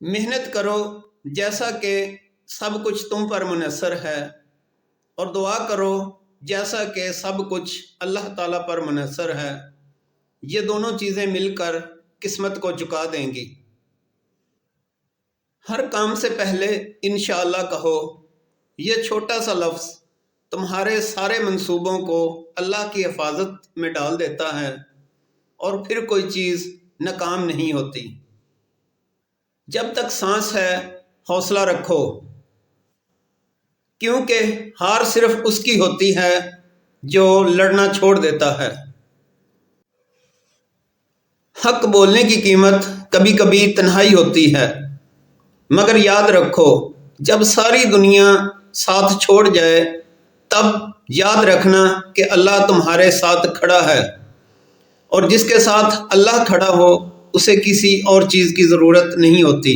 محنت کرو جیسا کہ سب کچھ تم پر منحصر ہے، اور دعا کرو جیسا کہ سب کچھ اللہ تعالیٰ پر منحصر ہے۔ یہ دونوں چیزیں مل کر قسمت کو جھکا دیں گی۔ ہر کام سے پہلے انشاءاللہ کہو۔ یہ چھوٹا سا لفظ تمہارے سارے منصوبوں کو اللہ کی حفاظت میں ڈال دیتا ہے، اور پھر کوئی چیز ناکام نہیں ہوتی۔ جب تک سانس ہے حوصلہ رکھو، کیونکہ ہار صرف اس کی ہوتی ہے جو لڑنا چھوڑ دیتا ہے۔ حق بولنے کی قیمت کبھی کبھی تنہائی ہوتی ہے، مگر یاد رکھو جب ساری دنیا ساتھ چھوڑ جائے تب یاد رکھنا کہ اللہ تمہارے ساتھ کھڑا ہے، اور جس کے ساتھ اللہ کھڑا ہو اسے کسی اور چیز کی ضرورت نہیں ہوتی۔